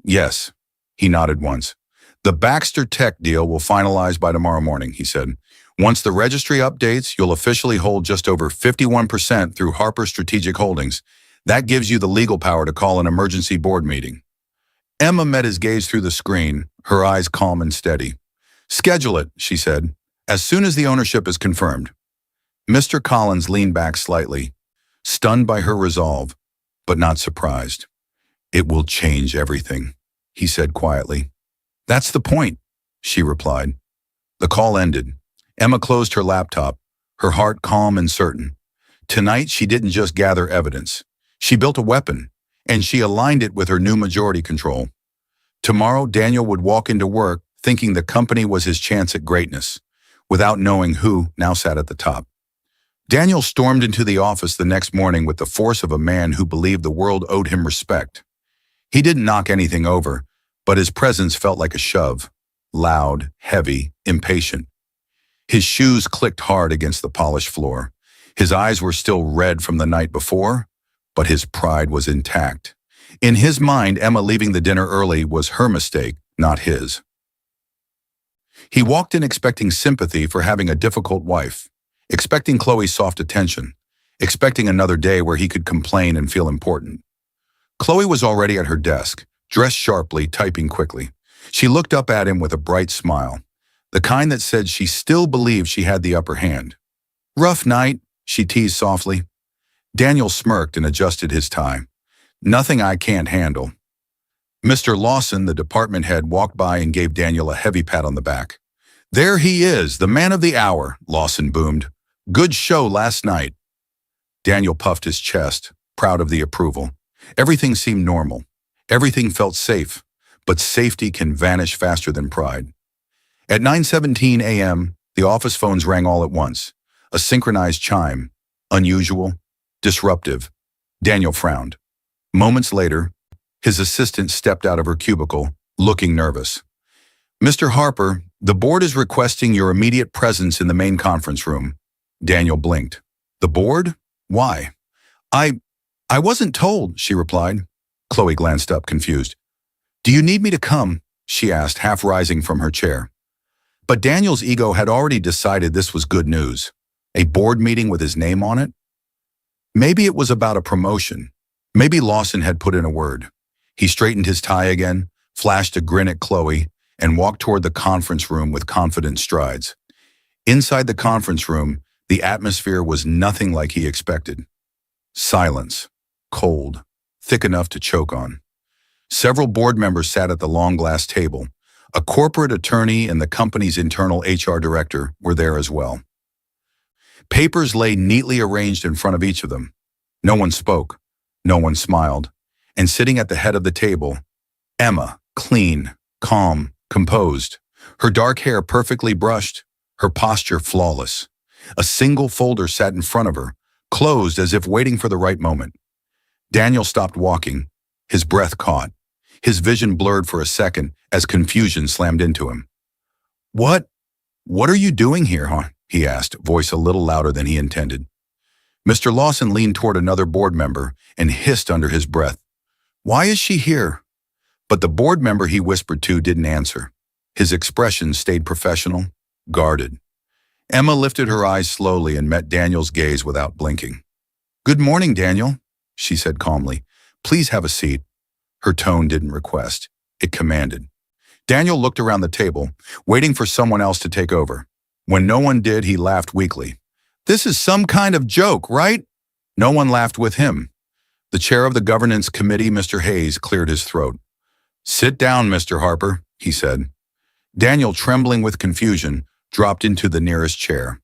"Yes," he nodded once. "The Baxter Tech deal will finalize by tomorrow morning," he said. "Once the registry updates, you'll officially hold just over 51% through Harper Strategic Holdings. That gives you the legal power to call an emergency board meeting. Emma met his gaze through the screen, her eyes calm and steady. Schedule it, she said, as soon as the ownership is confirmed. Mr. Collins leaned back slightly, stunned by her resolve, but not surprised. It will change everything, he said quietly. That's the point, she replied. The call ended. Emma closed her laptop, her heart calm and certain. Tonight, she didn't just gather evidence. She built a weapon, and she aligned it with her new majority control. Tomorrow, Daniel would walk into work thinking the company was his chance at greatness, without knowing who now sat at the top. Daniel stormed into the office the next morning with the force of a man who believed the world owed him respect. He didn't knock anything over, but his presence felt like a shove, loud, heavy, impatient. His shoes clicked hard against the polished floor. His eyes were still red from the night before, but his pride was intact. In his mind, Emma leaving the dinner early was her mistake, not his. He walked in expecting sympathy for having a difficult wife, expecting Chloe's soft attention, expecting another day where he could complain and feel important. Chloe was already at her desk, dressed sharply, typing quickly. She looked up at him with a bright smile, the kind that said she still believed she had the upper hand. Rough night, she teased softly. Daniel smirked and adjusted his tie. Nothing I can't handle. Mr. Lawson, the department head, walked by and gave Daniel a heavy pat on the back. There he is, the man of the hour, Lawson boomed. Good show last night. Daniel puffed his chest, proud of the approval. Everything seemed normal. Everything felt safe, but safety can vanish faster than pride. At 9:17 a.m., the office phones rang all at once. A synchronized chime. Unusual. Disruptive. Daniel frowned. Moments later, his assistant stepped out of her cubicle, looking nervous. Mr. Harper, the board is requesting your immediate presence in the main conference room. Daniel blinked. The board? Why? I wasn't told, she replied. Chloe glanced up, confused. Do you need me to come? She asked, half rising from her chair. But Daniel's ego had already decided this was good news. A board meeting with his name on it? Maybe it was about a promotion. Maybe Lawson had put in a word. He straightened his tie again, flashed a grin at Chloe, and walked toward the conference room with confident strides. Inside the conference room, the atmosphere was nothing like he expected. Silence, cold, thick enough to choke on. Several board members sat at the long glass table. A corporate attorney and the company's internal HR director were there as well. Papers lay neatly arranged in front of each of them. No one spoke. No one smiled. And sitting at the head of the table, Emma, clean, calm, composed, her dark hair perfectly brushed, her posture flawless. A single folder sat in front of her, closed as if waiting for the right moment. Daniel stopped walking, his breath caught. His vision blurred for a second as confusion slammed into him. What are you doing here, huh? He asked, voice a little louder than he intended. Mr. Lawson leaned toward another board member and hissed under his breath. Why is she here? But the board member he whispered to didn't answer. His expression stayed professional, guarded. Emma lifted her eyes slowly and met Daniel's gaze without blinking. Good morning, Daniel, she said calmly. Please have a seat. Her tone didn't request. It commanded. Daniel looked around the table, waiting for someone else to take over. When no one did, he laughed weakly. This is some kind of joke, right? No one laughed with him. The chair of the governance committee, Mr. Hayes, cleared his throat. Sit down, Mr. Harper, he said. Daniel, trembling with confusion, dropped into the nearest chair.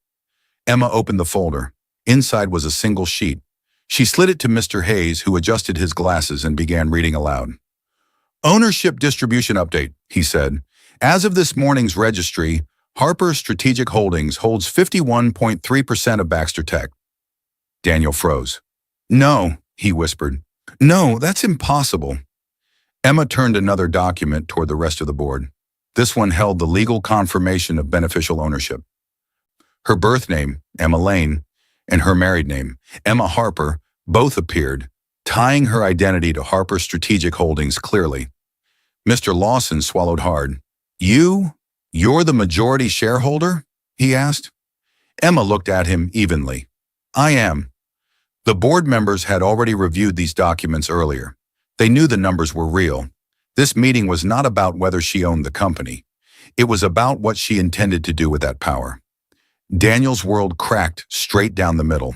Emma opened the folder. Inside was a single sheet. She slid it to Mr. Hayes, who adjusted his glasses and began reading aloud. Ownership distribution update, he said. As of this morning's registry, Harper Strategic Holdings holds 51.3% of Baxter Tech. Daniel froze. No, he whispered. No, that's impossible. Emma turned another document toward the rest of the board. This one held the legal confirmation of beneficial ownership. Her birth name, Emma Lane, and her married name, Emma Harper, both appeared, tying her identity to Harper Strategic Holdings clearly. Mr. Lawson swallowed hard. You're the majority shareholder? He asked. Emma looked at him evenly. I am. The board members had already reviewed these documents earlier. They knew the numbers were real. This meeting was not about whether she owned the company. It was about what she intended to do with that power. Daniel's world cracked straight down the middle.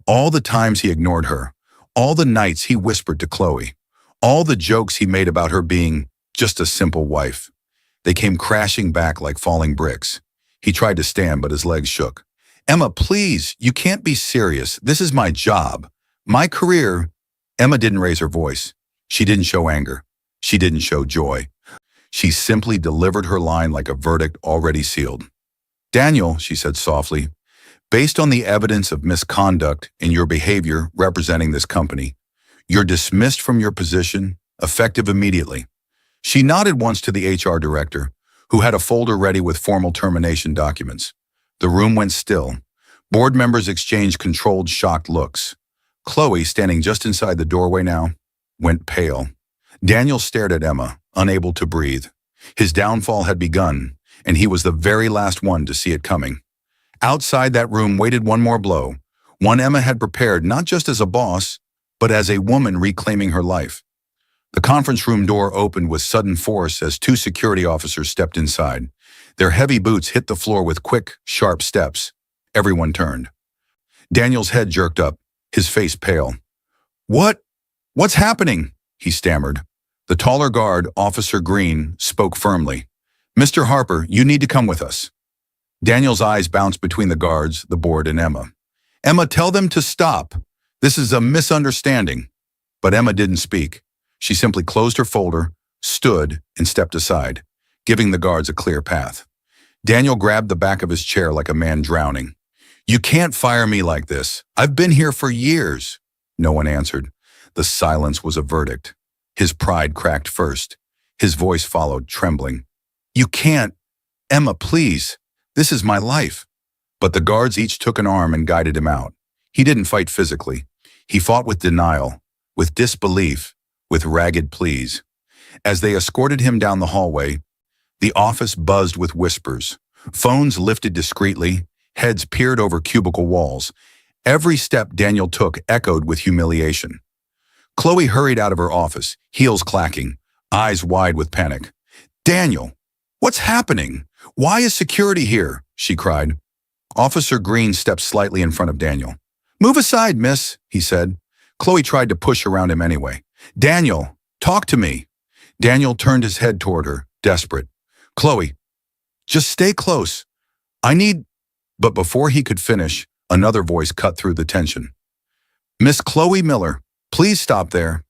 All the times he ignored her, all the nights he whispered to Chloe, all the jokes he made about her being just a simple wife. They came crashing back like falling bricks. He tried to stand, but his legs shook. Emma, please, you can't be serious. This is my job. My career. Emma didn't raise her voice. She didn't show anger. She didn't show joy. She simply delivered her line like a verdict already sealed. Daniel, she said softly, based on the evidence of misconduct in your behavior representing this company, you're dismissed from your position, effective immediately. She nodded once to the HR director, who had a folder ready with formal termination documents. The room went still. Board members exchanged controlled, shocked looks. Chloe, standing just inside the doorway now, went pale. Daniel stared at Emma, unable to breathe. His downfall had begun, and he was the very last one to see it coming. Outside that room waited one more blow, one Emma had prepared not just as a boss, but as a woman reclaiming her life. The conference room door opened with sudden force as two security officers stepped inside. Their heavy boots hit the floor with quick, sharp steps. Everyone turned. Daniel's head jerked up, his face pale. What's happening?" he stammered. The taller guard, Officer Green, spoke firmly. "Mr. Harper, you need to come with us." Daniel's eyes bounced between the guards, the board, and Emma. "Emma, tell them to stop. This is a misunderstanding." But Emma didn't speak. She simply closed her folder, stood, and stepped aside, giving the guards a clear path. Daniel grabbed the back of his chair like a man drowning. "You can't fire me like this. I've been here for years." No one answered. The silence was a verdict. His pride cracked first. His voice followed, trembling. "You can't. Emma, please. This is my life." But the guards each took an arm and guided him out. He didn't fight physically. He fought with denial, with disbelief, with ragged pleas. As they escorted him down the hallway, the office buzzed with whispers. Phones lifted discreetly, heads peered over cubicle walls. Every step Daniel took echoed with humiliation. Chloe hurried out of her office, heels clacking, eyes wide with panic. "Daniel, what's happening? Why is security here?" she cried. Officer Green stepped slightly in front of Daniel. "Move aside, miss," he said. Chloe tried to push around him anyway. "Daniel, talk to me." Daniel turned his head toward her, desperate. "Chloe, just stay close. I need—" But before he could finish, another voice cut through the tension. "Miss Chloe Miller, please stop there."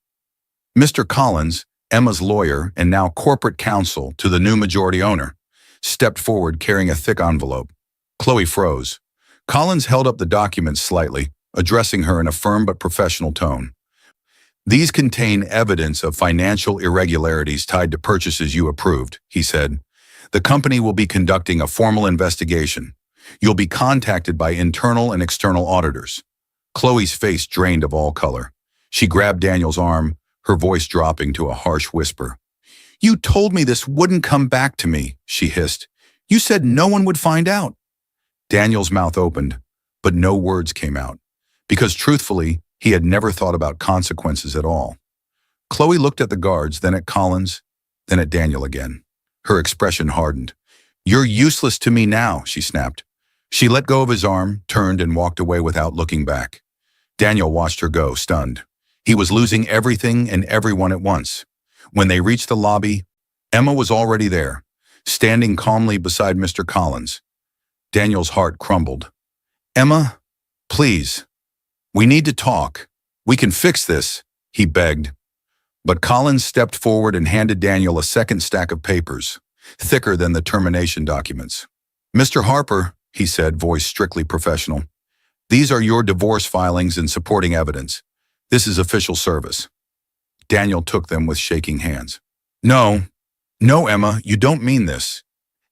Mr. Collins, Emma's lawyer and now corporate counsel to the new majority owner, stepped forward carrying a thick envelope. Chloe froze. Collins held up the documents slightly, addressing her in a firm but professional tone. "These contain evidence of financial irregularities tied to purchases you approved," he said. "The company will be conducting a formal investigation. You'll be contacted by internal and external auditors." Chloe's face drained of all color. She grabbed Daniel's arm, her voice dropping to a harsh whisper. "You told me this wouldn't come back to me," she hissed. "You said no one would find out." Daniel's mouth opened, but no words came out, because truthfully, he had never thought about consequences at all. Chloe looked at the guards, then at Collins, then at Daniel again. Her expression hardened. "You're useless to me now," she snapped. She let go of his arm, turned, and walked away without looking back. Daniel watched her go, stunned. He was losing everything and everyone at once. When they reached the lobby, Emma was already there, standing calmly beside Mr. Collins. Daniel's heart crumbled. "Emma, please. We need to talk. We can fix this," he begged. But Collins stepped forward and handed Daniel a second stack of papers, thicker than the termination documents. "Mr. Harper," he said, voice strictly professional, "these are your divorce filings and supporting evidence. This is official service." Daniel took them with shaking hands. No, Emma, you don't mean this."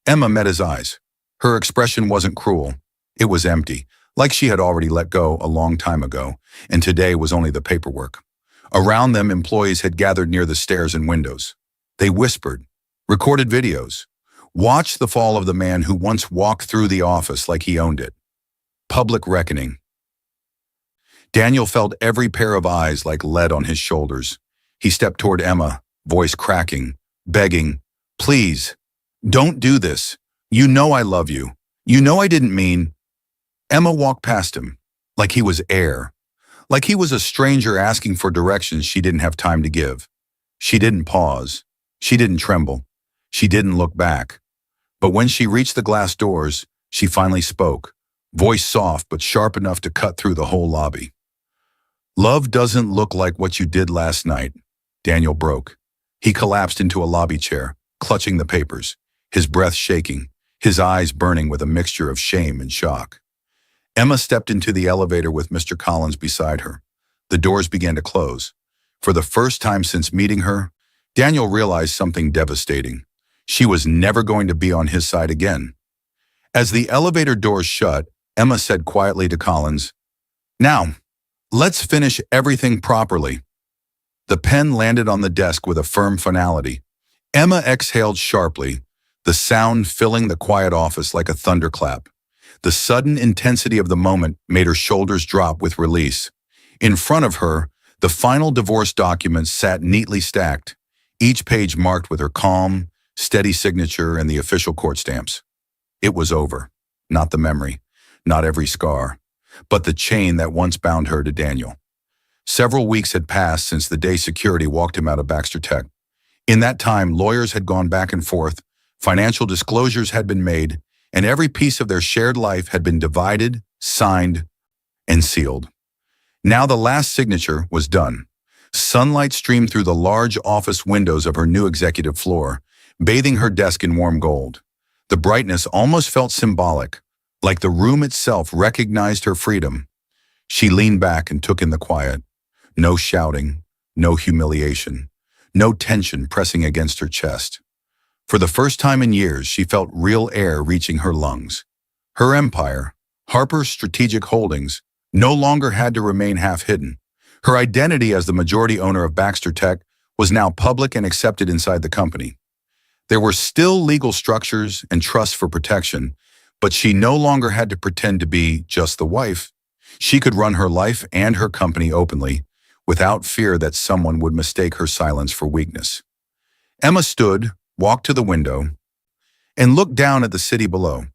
Emma met his eyes. Her expression wasn't cruel. It was empty, like she had already let go a long time ago, and today was only the paperwork. Around them, employees had gathered near the stairs and windows. They whispered, recorded videos. Watched the fall of the man who once walked through the office like he owned it. Public reckoning. Daniel felt every pair of eyes like lead on his shoulders. He stepped toward Emma, voice cracking, begging, "Please, don't do this. You know I love you. You know I didn't mean—" Emma walked past him, like he was air, like he was a stranger asking for directions she didn't have time to give. She didn't pause. She didn't tremble. She didn't look back. But when she reached the glass doors, she finally spoke, voice soft but sharp enough to cut through the whole lobby. "Love doesn't look like what you did last night." Daniel broke. He collapsed into a lobby chair, clutching the papers, his breath shaking, his eyes burning with a mixture of shame and shock. Emma stepped into the elevator with Mr. Collins beside her. The doors began to close. For the first time since meeting her, Daniel realized something devastating. She was never going to be on his side again. As the elevator doors shut, Emma said quietly to Collins, "Now, let's finish everything properly." The pen landed on the desk with a firm finality. Emma exhaled sharply, the sound filling the quiet office like a thunderclap. The sudden intensity of the moment made her shoulders drop with release. In front of her, the final divorce documents sat neatly stacked, each page marked with her calm, steady signature and the official court stamps. It was over. Not the memory, not every scar, but the chain that once bound her to Daniel. Several weeks had passed since the day security walked him out of Baxter Tech. In that time, lawyers had gone back and forth, financial disclosures had been made, and every piece of their shared life had been divided, signed, and sealed. Now the last signature was done. Sunlight streamed through the large office windows of her new executive floor, bathing her desk in warm gold. The brightness almost felt symbolic, like the room itself recognized her freedom. She leaned back and took in the quiet. No shouting, no humiliation, no tension pressing against her chest. For the first time in years, she felt real air reaching her lungs. Her empire, Harper's Strategic Holdings, no longer had to remain half-hidden. Her identity as the majority owner of Baxter Tech was now public and accepted inside the company. There were still legal structures and trusts for protection, but she no longer had to pretend to be just the wife. She could run her life and her company openly, without fear that someone would mistake her silence for weakness. Emma stood, walked to the window, and looked down at the city below.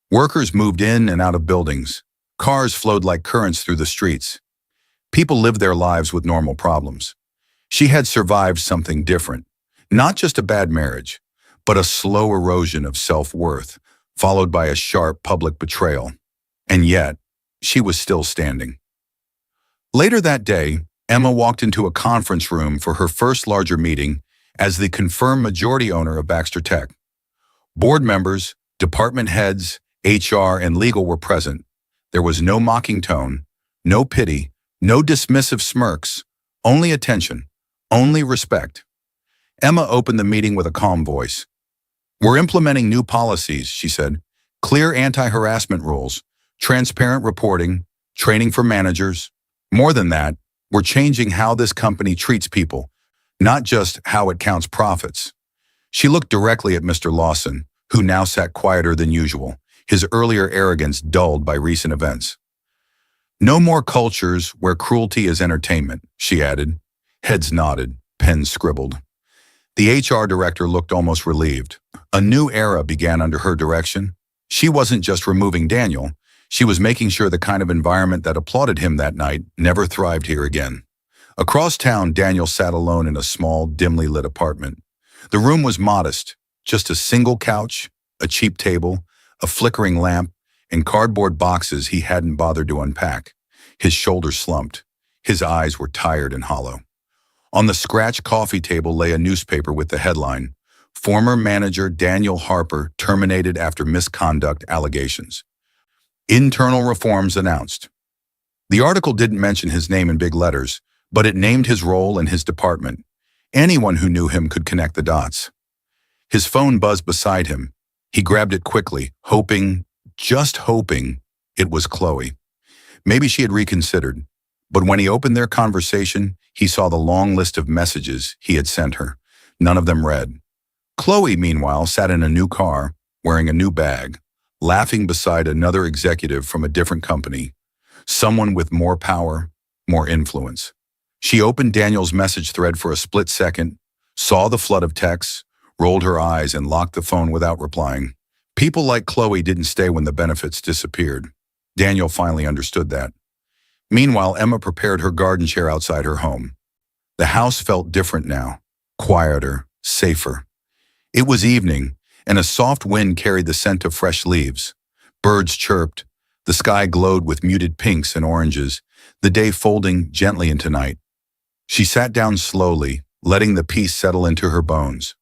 Workers moved in and out of buildings. Cars flowed like currents through the streets. People lived their lives with normal problems. She had survived something different, not just a bad marriage, but a slow erosion of self-worth, followed by a sharp public betrayal. And yet, she was still standing. Later that day, Emma walked into a conference room for her first larger meeting as the confirmed majority owner of Baxter Tech. Board members, department heads, HR, and legal were present. There was no mocking tone, no pity, no dismissive smirks, only attention, only respect. Emma opened the meeting with a calm voice. "We're implementing new policies," she said. "Clear anti-harassment rules, transparent reporting, training for managers. More than that, we're changing how this company treats people, not just how it counts profits." She looked directly at Mr. Lawson, who now sat quieter than usual, his earlier arrogance dulled by recent events. "No more cultures where cruelty is entertainment," she added. Heads nodded, pens scribbled. The HR director looked almost relieved. A new era began under her direction. She wasn't just removing Daniel, she was making sure the kind of environment that applauded him that night never thrived here again. Across town, Daniel sat alone in a small, dimly lit apartment. The room was modest, just a single couch, a cheap table, a flickering lamp, and cardboard boxes he hadn't bothered to unpack. His shoulders slumped. His eyes were tired and hollow. On the scratch coffee table lay a newspaper with the headline, "Former Manager Daniel Harper Terminated After Misconduct Allegations. Internal Reforms Announced." The article didn't mention his name in big letters, but it named his role and his department. Anyone who knew him could connect the dots. His phone buzzed beside him. He grabbed it quickly, hoping, just hoping, it was Chloe. Maybe she had reconsidered, but when he opened their conversation, he saw the long list of messages he had sent her. None of them read. Chloe, meanwhile, sat in a new car, wearing a new bag, laughing beside another executive from a different company. someone with more power, more influence. She opened Daniel's message thread for a split second, saw the flood of texts, rolled her eyes, and locked the phone without replying. People like Chloe didn't stay when the benefits disappeared. Daniel finally understood that. Meanwhile, Emma prepared her garden chair outside her home. The house felt different now, quieter, safer. It was evening, and a soft wind carried the scent of fresh leaves. Birds chirped, the sky glowed with muted pinks and oranges, the day folding gently into night. She sat down slowly, letting the peace settle into her bones.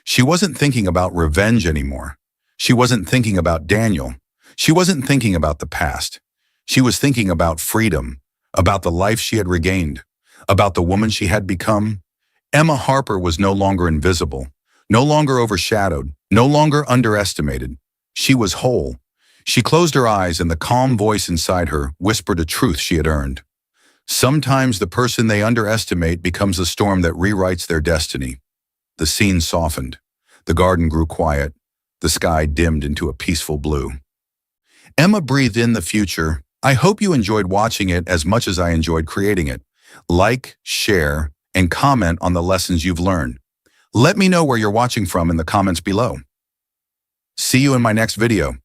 She wasn't thinking about revenge anymore. She wasn't thinking about Daniel. She wasn't thinking about the past. She was thinking about freedom, about the life she had regained, about the woman she had become. Emma Harper was no longer invisible, no longer overshadowed, no longer underestimated. She was whole. She closed her eyes, and the calm voice inside her whispered a truth she had earned. Sometimes the person they underestimate becomes the storm that rewrites their destiny. The scene softened. The garden grew quiet. The sky dimmed into a peaceful blue. Emma breathed in the future. I hope you enjoyed watching it as much as I enjoyed creating it. Like, share, and comment on the lessons you've learned. Let me know where you're watching from in the comments below. See you in my next video.